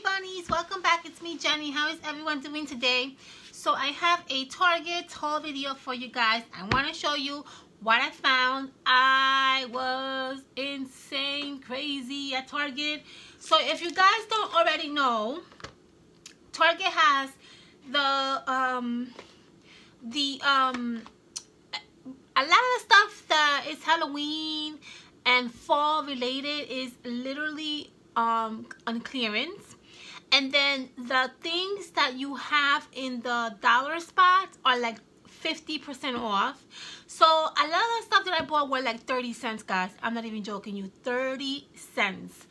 bunnies, welcome back. It's me, Jenny. How is everyone doing today? So I have a Target haul video for you guys. I want to show you what I found. I was insane crazy at Target. So if you guys don't already know, Target has a lot of the stuff that is Halloween and fall related is literally on clearance, and then the things that you have in the dollar spots are like 50% off. So a lot of the stuff that I bought were like 30 cents, guys. I'm not even joking you, 30 cents.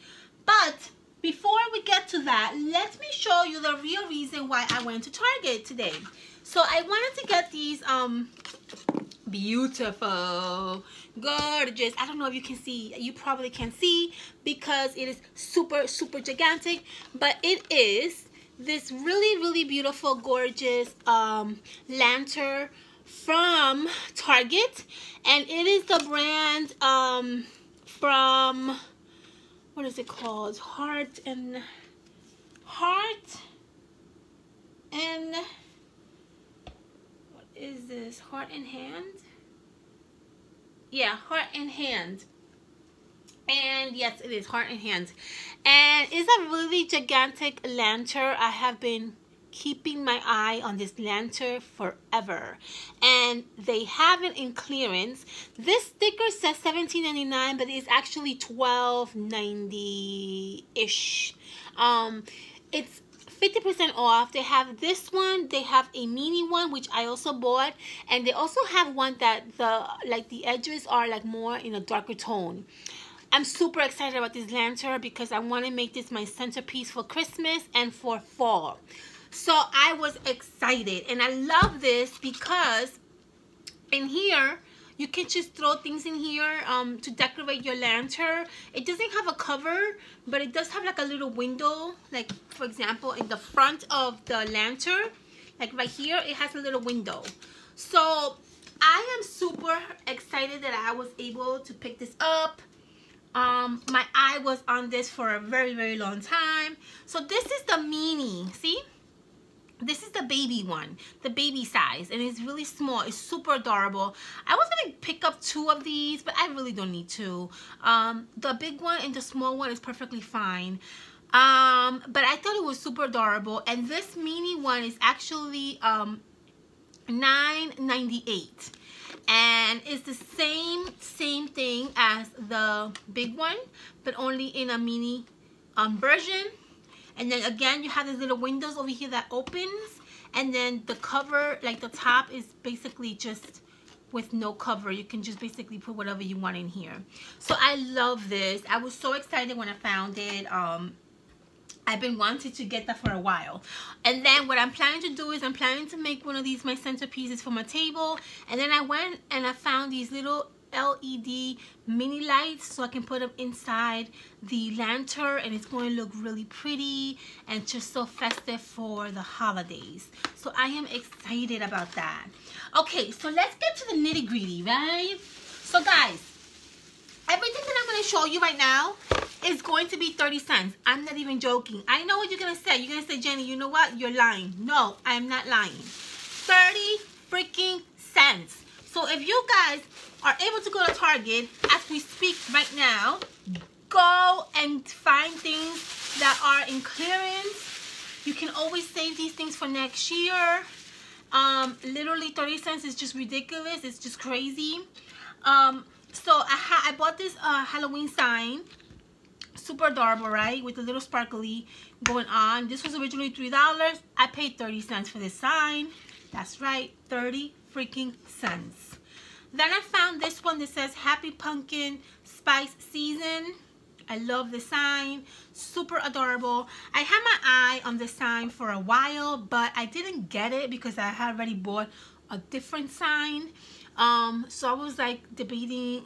But before we get to that, let me show you the real reason why I went to Target today. So I wanted to get these beautiful, gorgeous, I don't know if you can see, you probably can see because it is super gigantic, but it is this really beautiful, gorgeous lantern from Target, and it is the brand from, what is it called, Heart and what is this, Heart and Hand? Yeah, Heart and Hand. And yes, it is Heart and Hand. And it's a really gigantic lantern. I have been keeping my eye on this lantern forever, and they have it in clearance. This sticker says $17.99, but it's actually $12.90-ish. It's 50% off. They have this one, they have a mini one which I also bought, and they also have one that the edges are like more in a darker tone. I'm super excited about this lantern because I want to make this my centerpiece for Christmas and for fall. So I was excited, and I love this because in here you can just throw things in here to decorate your lantern. It doesn't have a cover, but it does have like a little window. Like, for example, in the front of the lantern, like right here, it has a little window. So I am super excited that I was able to pick this up. My eye was on this for a very long time. So this is the mini, see? This is the baby one, the baby size, and it's really small. It's super adorable. I was gonna pick up 2 of these, but I really don't need 2. The big one and the small one is perfectly fine. But I thought it was super adorable, and this mini one is actually $9.98, and it's the same thing as the big one, but only in a mini version. And then again, you have these little windows over here that opens, and then the cover, like the top, is basically just with no cover. You can just basically put whatever you want in here. So I love this. I was so excited when I found it. I've been wanting to get that for a while. And then what I'm planning to do is I'm planning to make one of these my centerpieces for my table. And then I went and I found these little LED mini lights so I can put them inside the lantern, and it's going to look really pretty and just so festive for the holidays. So I am excited about that. Okay, so let's get to the nitty-gritty, right? So guys, everything that I'm going to show you right now is going to be 30 cents. I'm not even joking. I know what you're going to say. You're going to say, Jenny, you know what? You're lying. No, I'm not lying. 30 freaking cents. So if you guys are able to go to Target as we speak right now, go and find things that are in clearance. You can always save these things for next year. Literally 30 cents is just ridiculous. It's just crazy. So I bought this Halloween sign. Super adorable, right? With a little sparkly going on. This was originally $3. I paid 30 cents for this sign. That's right, 30 freaking cents. Then I found this one that says Happy Pumpkin Spice Season. I love the sign. Super adorable. I had my eye on this sign for a while, but I didn't get it because I had already bought a different sign. So I was like debating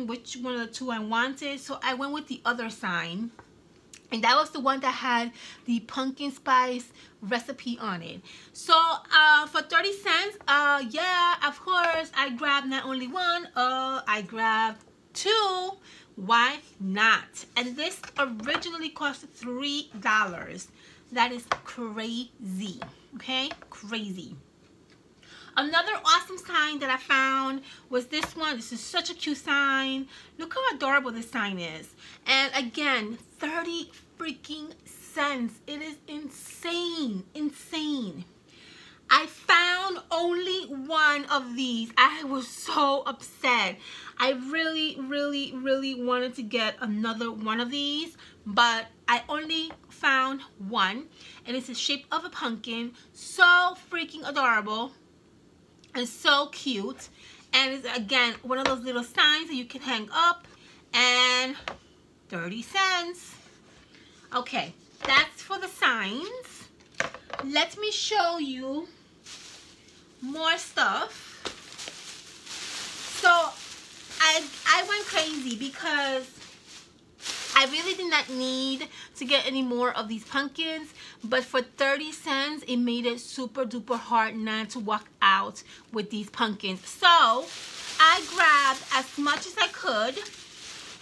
which one of the 2 I wanted. So I went with the other sign. And that was the one that had the pumpkin spice recipe on it. So for 30 cents, yeah, of course, I grabbed not only one, I grabbed 2, Why not? And this originally cost $3. That is crazy. Okay, crazy. Another awesome sign that I found was this one. This is such a cute sign. Look how adorable this sign is. And again, 30 freaking cents. It is insane, insane. I found only one of these. I was so upset. I really, really, really wanted to get another one of these, but I only found one, and it's the shape of a pumpkin. So freaking adorable and so cute. And it's again one of those little signs that you can hang up, and 30 cents. Okay, that's for the signs. Let me show you more stuff. So I went crazy because I really did not need to get any more of these pumpkins, but for 30 cents it made it super duper hard not to walk out with these pumpkins. So I grabbed as much as I could,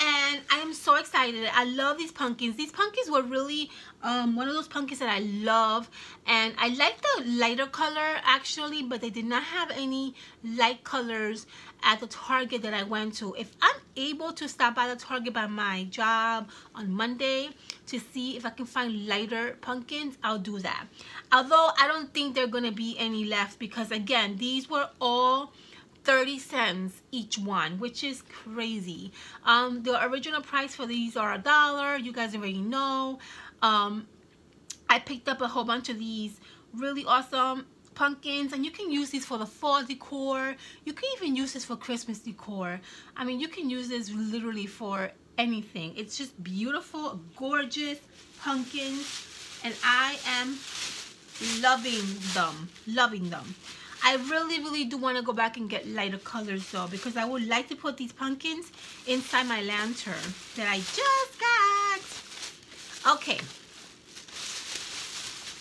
and I am so excited. I love these pumpkins. These pumpkins were really one of those pumpkins that I love, and I like the lighter color actually, but they did not have any light colors at the Target that I went to. If I'm able to stop by the Target by my job on Monday to see if I can find lighter pumpkins, I'll do that. Although I don't think there are gonna be any left, because again, these were all 30 cents each one, which is crazy. The original price for these are $1. You guys already know. I picked up a whole bunch of these really awesome pumpkins, and you can use these for the fall decor. You can even use this for Christmas decor. I mean, you can use this literally for anything. It's just beautiful, gorgeous pumpkins, and I am loving them, loving them. I really, really do want to go back and get lighter colors though, because I would like to put these pumpkins inside my lantern that I just got. Okay.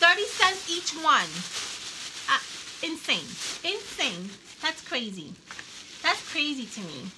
30 cents each one. Insane. Insane. That's crazy. That's crazy to me.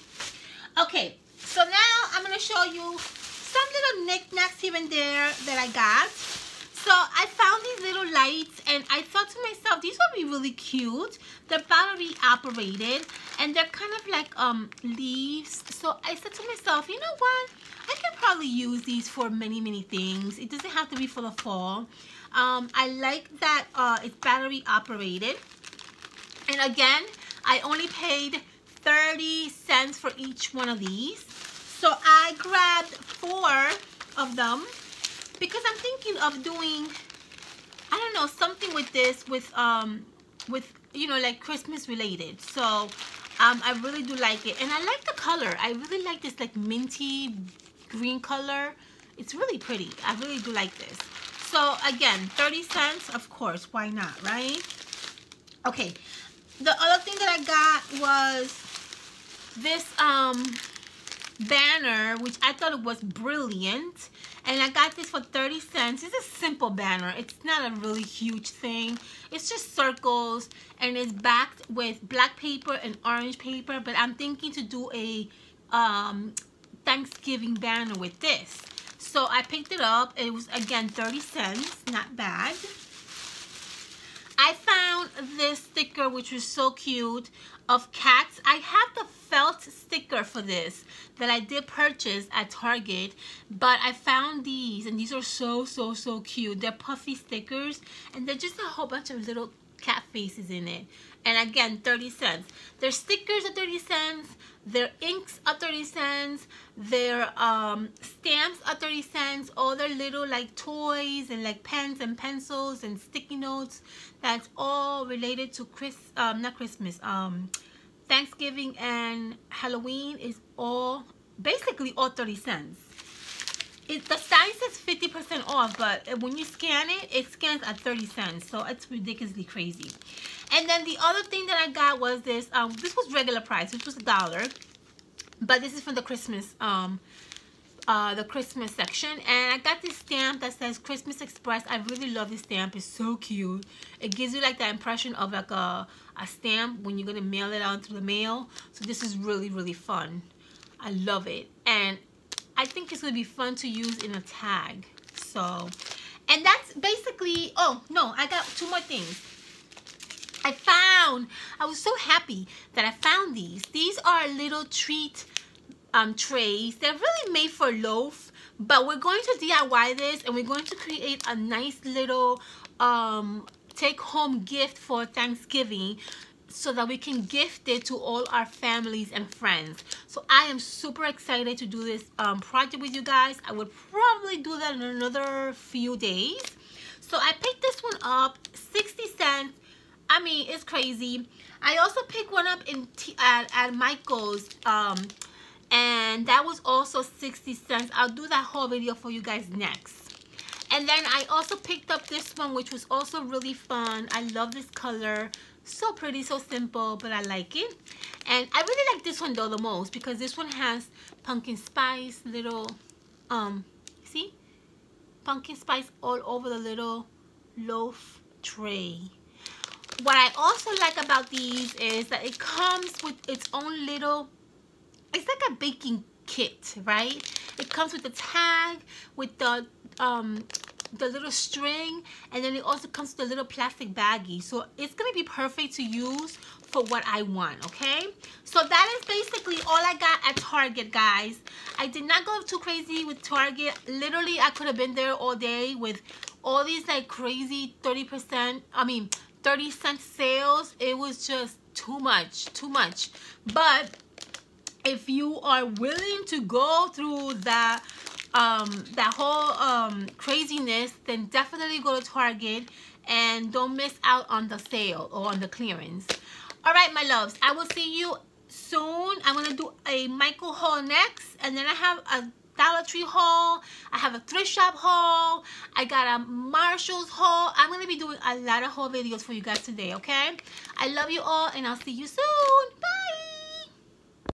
Okay. So now I'm going to show you some little knickknacks here and there that I got. So I found these little lights, and I thought to myself, these would be really cute. They're battery operated, and they're kind of like leaves. So I said to myself, you know what? I can probably use these for many, many things. It doesn't have to be for the fall. I like that it's battery operated. And again, I only paid 30 cents for each one of these. So I grabbed 4 of them, because I'm thinking of doing, I don't know, something with this, with you know, like Christmas related. So I really do like it, and I like the color. I really like this like minty green color. It's really pretty. I really do like this. So again, 30 cents, of course, why not, right? Okay, the other thing that I got was this banner, which I thought it was brilliant, and I got this for 30 cents. It's a simple banner. It's not a really huge thing. It's just circles, and it's backed with black paper and orange paper, but I'm thinking to do a Thanksgiving banner with this. So I picked it up. It was again 30 cents, not bad. I found this sticker, which was so cute, of cats. I have the felt sticker for this that I did purchase at Target, but I found these, and these are so cute. They're puffy stickers, and they're just a whole bunch of little cat faces in it. And again, 30 cents. Their stickers are 30 cents. Their inks are 30 cents. Their stamps are 30 cents. All their little like toys and like pens and pencils and sticky notes. That's all related to not Christmas. Thanksgiving and Halloween is all basically all 30 cents. The sign says 50% off, but when you scan it, it scans at 30 cents. So it's ridiculously crazy. And then the other thing that I got was this. This was regular price, which was $1, but this is from the Christmas section. And I got this stamp that says Christmas Express. I really love this stamp. It's so cute. It gives you like that impression of like a stamp when you're gonna mail it out through the mail. So this is really fun. I love it. And I think it's going to be fun to use in a tag. So, and that's basically, oh no, I got two more things. I was so happy that I found these. These are little treat trays. They're really made for loaf, but we're going to DIY this and we're going to create a nice little take home gift for Thanksgiving, so that we can gift it to all our families and friends. So I am super excited to do this project with you guys. I would probably do that in another few days. So I picked this one up, 60 cents. I mean, it's crazy. I also picked one up at Michael's, and that was also 60 cents. I'll do that whole video for you guys next. And then I also picked up this one, which was also really fun. I love this color. So pretty, so simple, but I like it. And I really like this one though the most, because this one has pumpkin spice, little, see? Pumpkin spice all over the little loaf tray. What I also like about these is that it comes with its own little, it's like a baking kit, right? It comes with the tag, with the little string, and then it also comes with a little plastic baggie. So it's gonna be perfect to use for what I want, okay? So that is basically all I got at Target, guys. I did not go too crazy with Target. Literally, I could have been there all day with all these like crazy 30-cent sales. It was just too much. But if you are willing to go through that whole craziness, then definitely go to Target and don't miss out on the sale or on the clearance. All right, my loves, I will see you soon. I'm gonna do a Michael haul next, and then I have a Dollar Tree haul, I have a thrift shop haul, I got a Marshall's haul. I'm gonna be doing a lot of haul videos for you guys today, okay? I love you all, and I'll see you soon. Bye.